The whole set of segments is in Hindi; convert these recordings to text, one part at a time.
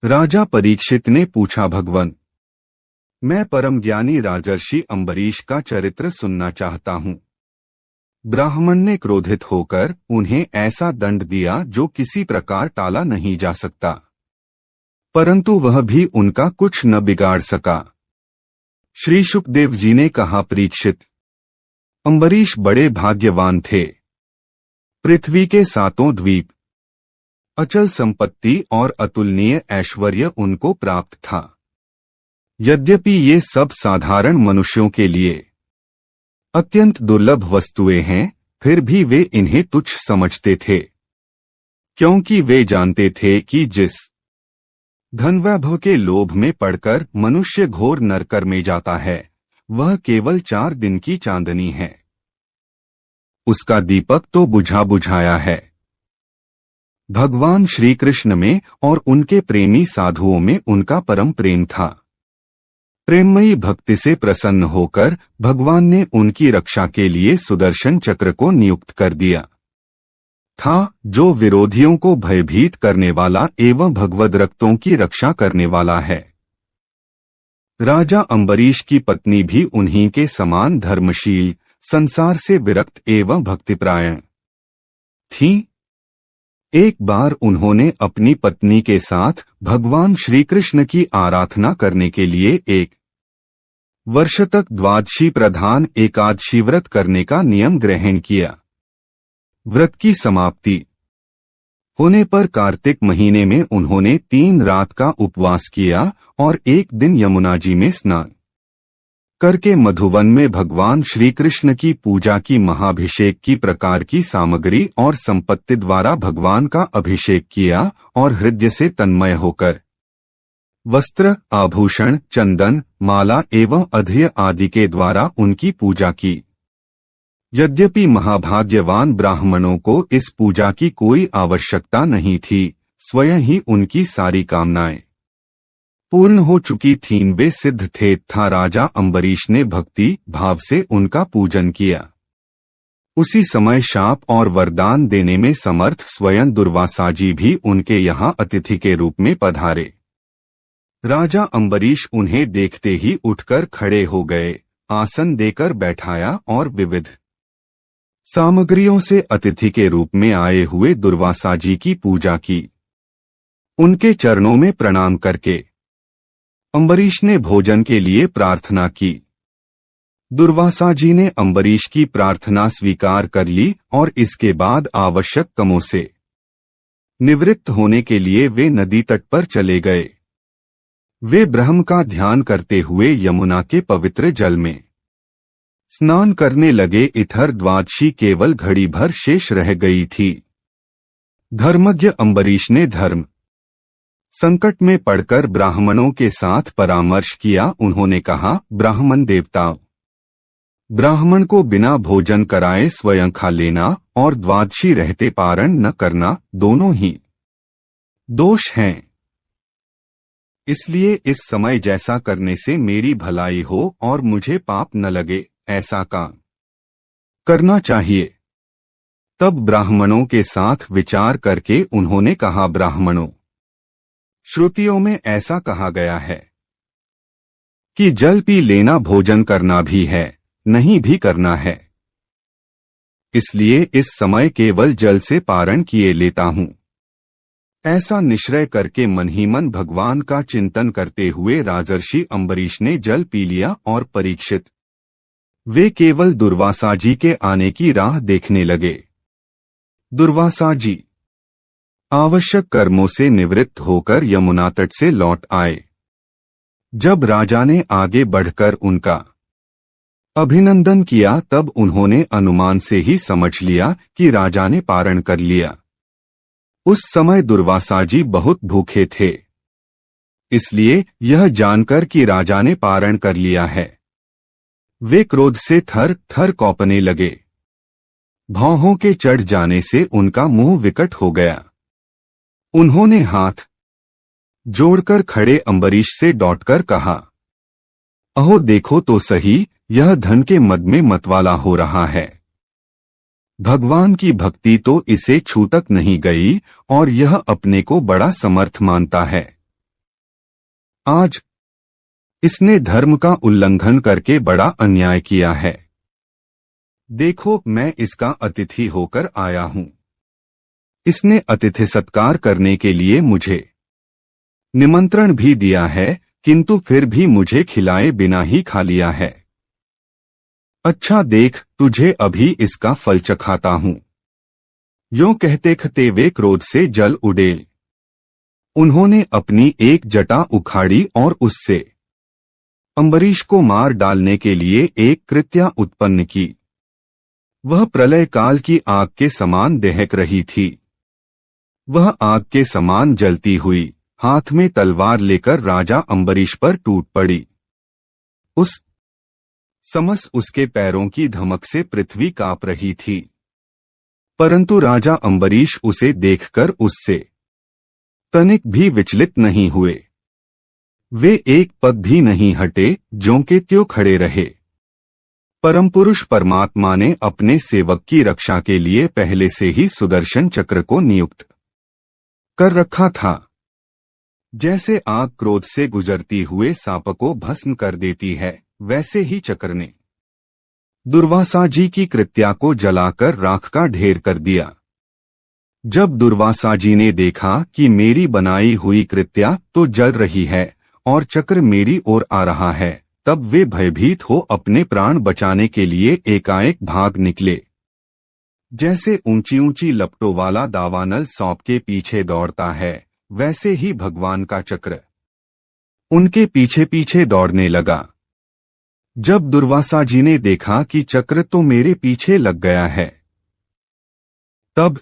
राजा परीक्षित ने पूछा, भगवन, मैं परम ज्ञानी राजर्षि अम्बरीश का चरित्र सुनना चाहता हूँ। ब्राह्मण ने क्रोधित होकर उन्हें ऐसा दंड दिया जो किसी प्रकार टाला नहीं जा सकता, परंतु वह भी उनका कुछ न बिगाड़ सका। श्री शुकदेव जी ने कहा, परीक्षित, अम्बरीश बड़े भाग्यवान थे। पृथ्वी के 7 द्वीप, अचल संपत्ति और अतुलनीय ऐश्वर्य उनको प्राप्त था। यद्यपि ये सब साधारण मनुष्यों के लिए अत्यंत दुर्लभ वस्तुएं हैं, फिर भी वे इन्हें तुच्छ समझते थे, क्योंकि वे जानते थे कि जिस धनवैभव के लोभ में पड़कर मनुष्य घोर नरक में जाता है, वह केवल 4 दिन की चांदनी है। उसका दीपक तो बुझा बुझाया है। भगवान श्री कृष्ण में और उनके प्रेमी साधुओं में उनका परम प्रेम था। प्रेममयी भक्ति से प्रसन्न होकर भगवान ने उनकी रक्षा के लिए सुदर्शन चक्र को नियुक्त कर दिया था, जो विरोधियों को भयभीत करने वाला एवं भगवद रक्तों की रक्षा करने वाला है। राजा अम्बरीश की पत्नी भी उन्हीं के समान धर्मशील, संसार से विरक्त एवं भक्तिपरायण थी। एक बार उन्होंने अपनी पत्नी के साथ भगवान श्री कृष्ण की आराधना करने के लिए 1 वर्ष तक द्वादशी प्रधान एकादशी व्रत करने का नियम ग्रहण किया। व्रत की समाप्ति होने पर कार्तिक महीने में उन्होंने 3 रात का उपवास किया और 1 दिन यमुना जी में स्नान करके मधुवन में भगवान श्री कृष्ण की पूजा की महाभिषेक की प्रकार की सामग्री और संपत्ति द्वारा भगवान का अभिषेक किया और हृदय से तन्मय होकर वस्त्र, आभूषण, चंदन, माला एवं अध्यय आदि के द्वारा उनकी पूजा की। यद्यपि महाभाग्यवान ब्राह्मणों को इस पूजा की कोई आवश्यकता नहीं थी, स्वयं ही उनकी सारी कामनाएं पूर्ण हो चुकी थीं, वे सिद्ध थे, था राजा अम्बरीश ने भक्ति भाव से उनका पूजन किया। उसी समय शाप और वरदान देने में समर्थ स्वयं दुर्वासा जी भी उनके यहाँ अतिथि के रूप में पधारे। राजा अम्बरीश उन्हें देखते ही उठकर खड़े हो गए, आसन देकर बैठाया और विविध सामग्रियों से अतिथि के रूप में आए हुए दुर्वासा जी की पूजा की। उनके चरणों में प्रणाम करके अम्बरीश ने भोजन के लिए प्रार्थना की। दुर्वासा जी ने अम्बरीश की प्रार्थना स्वीकार कर ली और इसके बाद आवश्यक कामों से निवृत्त होने के लिए वे नदी तट पर चले गए। वे ब्रह्म का ध्यान करते हुए यमुना के पवित्र जल में स्नान करने लगे। इधर द्वादशी केवल घड़ी भर शेष रह गई थी। धर्मज्ञ अम्बरीश ने धर्म संकट में पड़कर ब्राह्मणों के साथ परामर्श किया। उन्होंने कहा, ब्राह्मण देवताओं, ब्राह्मण को बिना भोजन कराए स्वयं खा लेना और द्वादशी रहते पारण न करना दोनों ही दोष हैं। इसलिए इस समय जैसा करने से मेरी भलाई हो और मुझे पाप न लगे, ऐसा काम करना चाहिए। तब ब्राह्मणों के साथ विचार करके उन्होंने कहा, ब्राह्मणों, श्रुतियों में ऐसा कहा गया है कि जल पी लेना भोजन करना भी है, नहीं भी करना है। इसलिए इस समय केवल जल से पारण किए लेता हूं। ऐसा निश्चय करके मन ही मन भगवान का चिंतन करते हुए राजर्षि अम्बरीश ने जल पी लिया और परीक्षित वे केवल दुर्वासा जी के आने की राह देखने लगे। दुर्वासा जी आवश्यक कर्मों से निवृत्त होकर यमुना तट से लौट आए। जब राजा ने आगे बढ़कर उनका अभिनंदन किया तब उन्होंने अनुमान से ही समझ लिया कि राजा ने पारण कर लिया। उस समय दुर्वासा जी बहुत भूखे थे, इसलिए यह जानकर कि राजा ने पारण कर लिया है, वे क्रोध से थर थर कौंपने लगे। भौहों के चढ़ जाने से उनका मुंह विकट हो गया। उन्होंने हाथ जोड़कर खड़े अम्बरीश से डॉटकर कहा, अहो देखो तो सही, यह धन के मद में मतवाला हो रहा है। भगवान की भक्ति तो इसे छू तक नहीं गई और यह अपने को बड़ा समर्थ मानता है। आज इसने धर्म का उल्लंघन करके बड़ा अन्याय किया है। देखो, मैं इसका अतिथि होकर आया हूं। इसने अतिथि सत्कार करने के लिए मुझे निमंत्रण भी दिया है, किंतु फिर भी मुझे खिलाए बिना ही खा लिया है। अच्छा देख, तुझे अभी इसका फल चखाता हूं। यूं कहते कहते वे क्रोध से जल उड़े। उन्होंने अपनी एक जटा उखाड़ी और उससे अम्बरीश को मार डालने के लिए एक कृत्या उत्पन्न की। वह प्रलय काल की आग के समान दहक रही थी। वह आग के समान जलती हुई हाथ में तलवार लेकर राजा अम्बरीश पर टूट पड़ी। उस समस उसके पैरों की धमक से पृथ्वी कांप रही थी, परंतु राजा अम्बरीश उसे देखकर उससे तनिक भी विचलित नहीं हुए। वे एक पग भी नहीं हटे, ज्यों के त्यों खड़े रहे। परमपुरुष परमात्मा ने अपने सेवक की रक्षा के लिए पहले से ही सुदर्शन चक्र को नियुक्त कर रखा था। जैसे आग क्रोध से गुजरती हुए सांप को भस्म कर देती है, वैसे ही चक्र ने दुर्वासा जी की कृत्या को जलाकर राख का ढेर कर दिया। जब दुर्वासा जी ने देखा कि मेरी बनाई हुई कृत्या तो जल रही है और चक्र मेरी ओर आ रहा है, तब वे भयभीत हो अपने प्राण बचाने के लिए एकाएक भाग निकले। जैसे ऊंची ऊंची लपटों वाला दावानल सांप के पीछे दौड़ता है, वैसे ही भगवान का चक्र उनके पीछे पीछे दौड़ने लगा। जब दुर्वासा जी ने देखा कि चक्र तो मेरे पीछे लग गया है, तब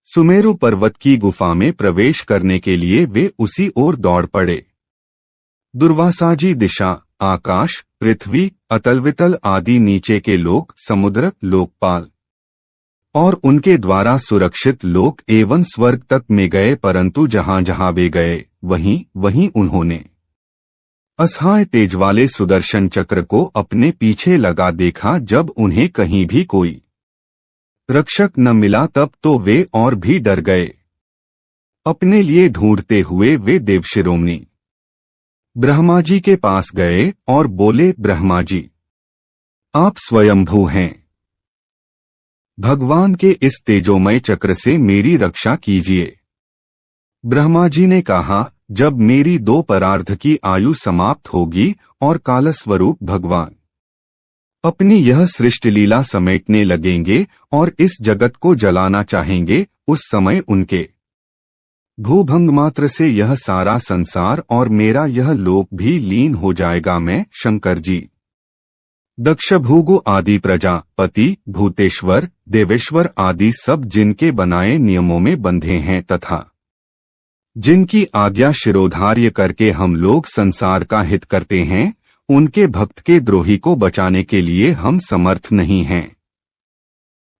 सुमेरु पर्वत की गुफा में प्रवेश करने के लिए वे उसी ओर दौड़ पड़े। दुर्वासा जी दिशा, आकाश, पृथ्वी, अतल वितल आदि नीचे के लोक, समुद्र, लोकपाल और उनके द्वारा सुरक्षित लोक एवं स्वर्ग तक में गए, परंतु जहां जहां वे गए वहीं वहीं उन्होंने असहाय तेज वाले सुदर्शन चक्र को अपने पीछे लगा देखा। जब उन्हें कहीं भी कोई रक्षक न मिला, तब तो वे और भी डर गए। अपने लिए ढूंढते हुए वे देवशिरोमणि ब्रह्मा जी के पास गए और बोले, ब्रह्मा जी, आप स्वयंभू हैं। भगवान के इस तेजोमय चक्र से मेरी रक्षा कीजिए। ब्रह्मा जी ने कहा, जब मेरी 2 परार्ध की आयु समाप्त होगी और कालस्वरूप भगवान अपनी यह सृष्टि लीला समेटने लगेंगे और इस जगत को जलाना चाहेंगे, उस समय उनके भूभंग मात्र से यह सारा संसार और मेरा यह लोक भी लीन हो जाएगा। मैं शंकर जी, दक्ष, भूगु आदि प्रजापति, भूतेश्वर, देवेश्वर आदि सब जिनके बनाए नियमों में बंधे हैं तथा जिनकी आज्ञा शिरोधार्य करके हम लोग संसार का हित करते हैं, उनके भक्त के द्रोही को बचाने के लिए हम समर्थ नहीं हैं।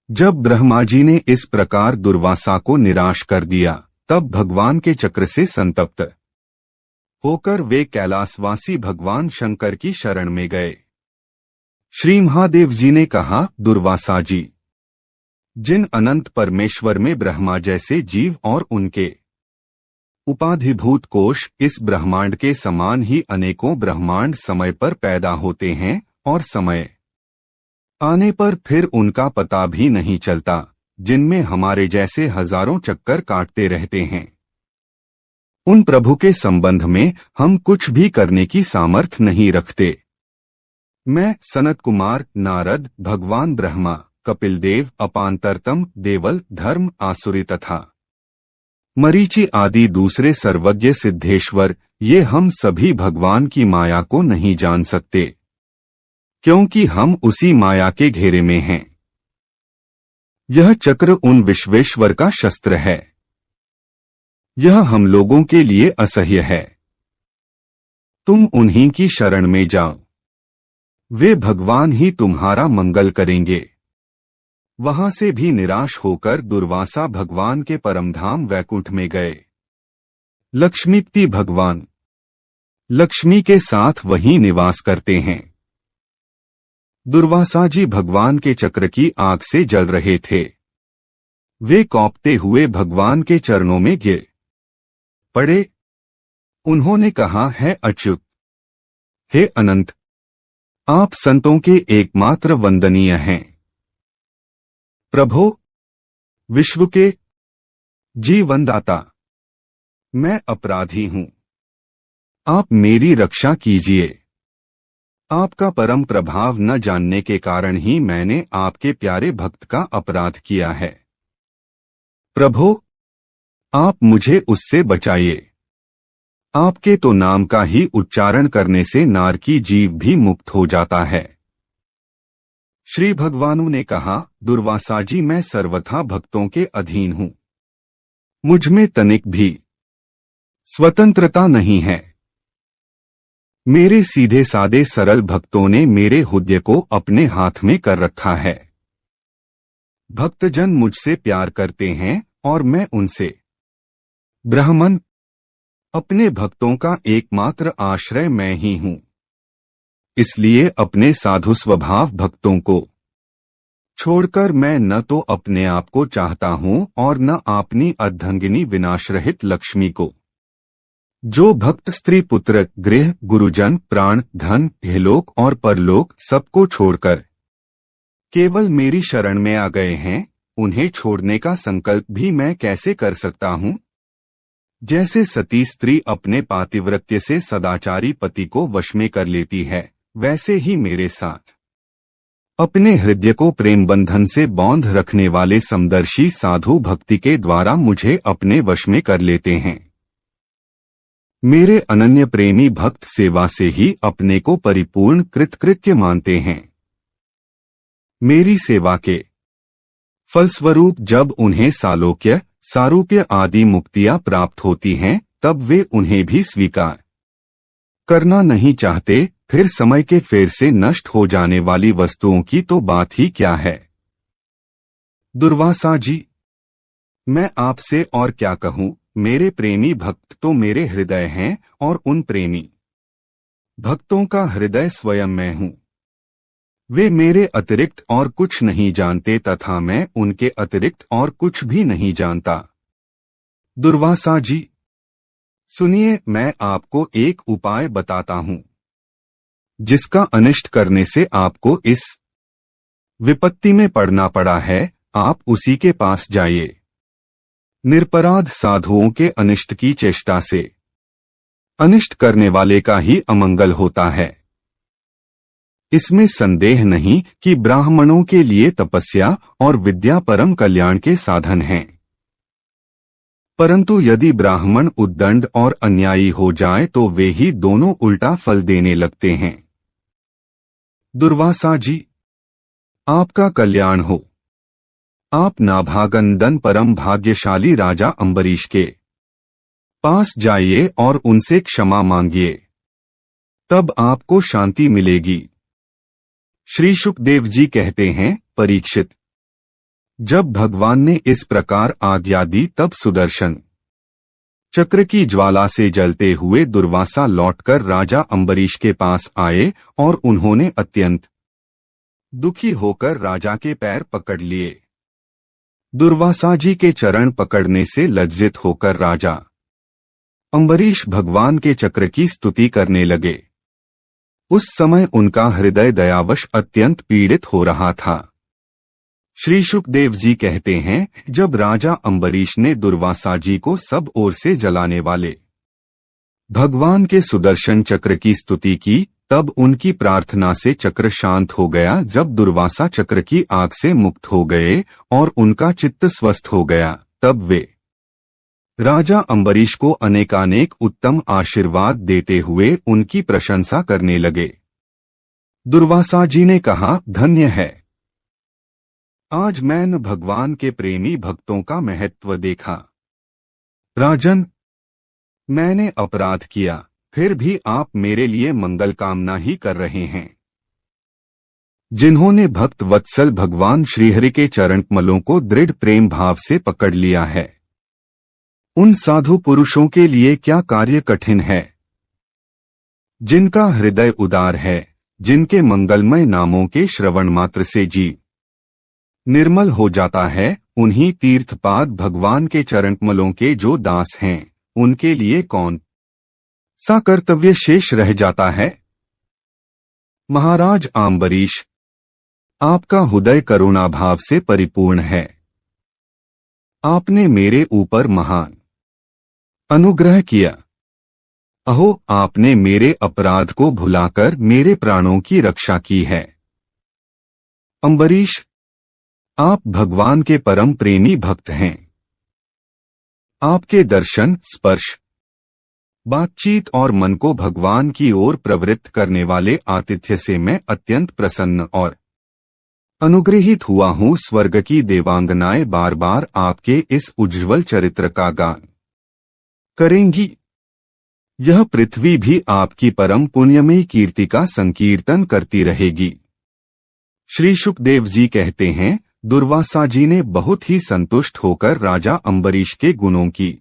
जब ब्रह्मा जी ने इस प्रकार दुर्वासा को निराश कर दिया, तब भगवान के चक्र से संतप्त होकर वे कैलाशवासी भगवान शंकर की शरण में गए। श्री महादेव जी ने कहा, दुर्वासा जी, जिन अनंत परमेश्वर में ब्रह्मा जैसे जीव और उनके उपाधिभूत कोश इस ब्रह्मांड के समान ही अनेकों ब्रह्मांड समय पर पैदा होते हैं और समय आने पर फिर उनका पता भी नहीं चलता, जिनमें हमारे जैसे हजारों चक्कर काटते रहते हैं, उन प्रभु के संबंध में हम कुछ भी करने की सामर्थ्य नहीं रखते। मैं, सनत कुमार, नारद, भगवान ब्रह्मा, कपिल देव, अपांतरतम, देवल, धर्म, आसुरी तथा मरीचि आदि दूसरे सर्वज्ञ सिद्धेश्वर, ये हम सभी भगवान की माया को नहीं जान सकते, क्योंकि हम उसी माया के घेरे में हैं। यह चक्र उन विश्वेश्वर का शस्त्र है। यह हम लोगों के लिए असह्य है। तुम उन्हीं की शरण में जाओ, वे भगवान ही तुम्हारा मंगल करेंगे। वहां से भी निराश होकर दुर्वासा भगवान के परमधाम वैकुंठ में गए। लक्ष्मीपति भगवान लक्ष्मी के साथ वहीं निवास करते हैं। दुर्वासा जी भगवान के चक्र की आग से जल रहे थे। वे कौंपते हुए भगवान के चरणों में गिर पड़े उन्होंने कहा, है अच्युत, हे अनंत, आप संतों के एकमात्र वंदनीय हैं। प्रभो, विश्व के जीवनदाता, मैं अपराधी हूं, आप मेरी रक्षा कीजिए। आपका परम प्रभाव न जानने के कारण ही मैंने आपके प्यारे भक्त का अपराध किया है। प्रभो, आप मुझे उससे बचाइए। आपके तो नाम का ही उच्चारण करने से नारकी जीव भी मुक्त हो जाता है। श्री भगवानु ने कहा, दुर्वासा जी, मैं सर्वथा भक्तों के अधीन हूं, मुझमें तनिक भी स्वतंत्रता नहीं है। मेरे सीधे सादे सरल भक्तों ने मेरे हृदय को अपने हाथ में कर रखा है। भक्तजन मुझसे प्यार करते हैं और मैं उनसे। ब्राह्मण, अपने भक्तों का एकमात्र आश्रय मैं ही हूं, इसलिए अपने साधु स्वभाव भक्तों को छोड़कर मैं न तो अपने आप को चाहता हूं और न अपनी अर्धांगिनी विनाशरहित लक्ष्मी को। जो भक्त स्त्री पुत्र गृह गुरुजन प्राण धन इहलोक और परलोक सबको छोड़कर केवल मेरी शरण में आ गए हैं, उन्हें छोड़ने का संकल्प भी मैं कैसे कर सकता हूं? जैसे सती स्त्री अपने पातिव्रत्य से सदाचारी पति को वश में कर लेती है, वैसे ही मेरे साथ अपने हृदय को प्रेम बंधन से बांध रखने वाले समदर्शी साधु भक्ति के द्वारा मुझे अपने वश में कर लेते हैं। मेरे अनन्य प्रेमी भक्त सेवा से ही अपने को परिपूर्ण कृतकृत्य मानते हैं। मेरी सेवा के फलस्वरूप जब उन्हें सालोक्य सारूप्य आदि मुक्तियां प्राप्त होती हैं, तब वे उन्हें भी स्वीकार करना नहीं चाहते। फिर समय के फेर से नष्ट हो जाने वाली वस्तुओं की तो बात ही क्या है। दुर्वासा जी, मैं आपसे और क्या कहूं। मेरे प्रेमी भक्त तो मेरे हृदय हैं और उन प्रेमी भक्तों का हृदय स्वयं मैं हूं। वे मेरे अतिरिक्त और कुछ नहीं जानते तथा मैं उनके अतिरिक्त और कुछ भी नहीं जानता। दुर्वासा जी, सुनिए, मैं आपको एक उपाय बताता हूं, जिसका अनिष्ट करने से आपको इस विपत्ति में पड़ना पड़ा है। आप उसी के पास जाइए। निरपराध साधुओं के अनिष्ट की चेष्टा से अनिष्ट करने वाले का ही अमंगल होता है। इसमें संदेह नहीं कि ब्राह्मणों के लिए तपस्या और विद्या परम कल्याण के साधन हैं, परंतु यदि ब्राह्मण उद्दंड और अन्यायी हो जाए तो वे ही दोनों उल्टा फल देने लगते हैं। दुर्वासा जी, आपका कल्याण हो। आप नाभागंदन परम भाग्यशाली राजा अम्बरीश के पास जाइए और उनसे क्षमा मांगिए, तब आपको शांति मिलेगी। श्री शुकदेव जी कहते हैं, परीक्षित, जब भगवान ने इस प्रकार आज्ञा दी तब सुदर्शन चक्र की ज्वाला से जलते हुए दुर्वासा लौटकर राजा अम्बरीश के पास आए और उन्होंने अत्यंत दुखी होकर राजा के पैर पकड़ लिए। दुर्वासा जी के चरण पकड़ने से लज्जित होकर राजा अम्बरीश भगवान के चक्र की स्तुति करने लगे। उस समय उनका हृदय दयावश अत्यंत पीड़ित हो रहा था। श्री शुकदेव जी कहते हैं, जब राजा अम्बरीश ने दुर्वासा जी को सब ओर से जलाने वाले भगवान के सुदर्शन चक्र की स्तुति की, तब उनकी प्रार्थना से चक्र शांत हो गया। जब दुर्वासा चक्र की आग से मुक्त हो गए और उनका चित्त स्वस्थ हो गया, तब वे राजा अम्बरीश को अनेकानेक उत्तम आशीर्वाद देते हुए उनकी प्रशंसा करने लगे। दुर्वासा जी ने कहा, धन्य है, आज मैंने भगवान के प्रेमी भक्तों का महत्व देखा। राजन, मैंने अपराध किया, फिर भी आप मेरे लिए मंगल कामना ही कर रहे हैं। जिन्होंने भक्त वत्सल भगवान श्रीहरि के चरण कमलों को दृढ़ प्रेम भाव से पकड़ लिया है, उन साधु पुरुषों के लिए क्या कार्य कठिन है। जिनका हृदय उदार है, जिनके मंगलमय नामों के श्रवण मात्र से जी निर्मल हो जाता है, उन्हीं तीर्थपाद भगवान के चरण कमलों के जो दास हैं, उनके लिए कौन सा कर्तव्य शेष रह जाता है। महाराज अम्बरीश, आपका हृदय करुणाभाव से परिपूर्ण है। आपने मेरे ऊपर महान अनुग्रह किया। अहो, आपने मेरे अपराध को भुलाकर मेरे प्राणों की रक्षा की है। अम्बरीश, आप भगवान के परम प्रेमी भक्त हैं। आपके दर्शन, स्पर्श, बातचीत और मन को भगवान की ओर प्रवृत्त करने वाले आतिथ्य से मैं अत्यंत प्रसन्न और अनुग्रहित हुआ हूँ। स्वर्ग की देवांगनाएं बार बार आपके इस उज्ज्वल चरित्र का गान करेंगी। यह पृथ्वी भी आपकी परम पुण्यमयी कीर्ति का संकीर्तन करती रहेगी। श्री शुकदेव जी कहते हैं, दुर्वासा जी ने बहुत ही संतुष्ट होकर राजा अम्बरीश के गुणों की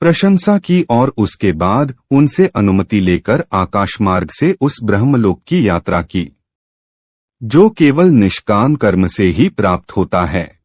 प्रशंसा की और उसके बाद उनसे अनुमति लेकर आकाशमार्ग से उस ब्रह्मलोक की यात्रा की, जो केवल निष्काम कर्म से ही प्राप्त होता है।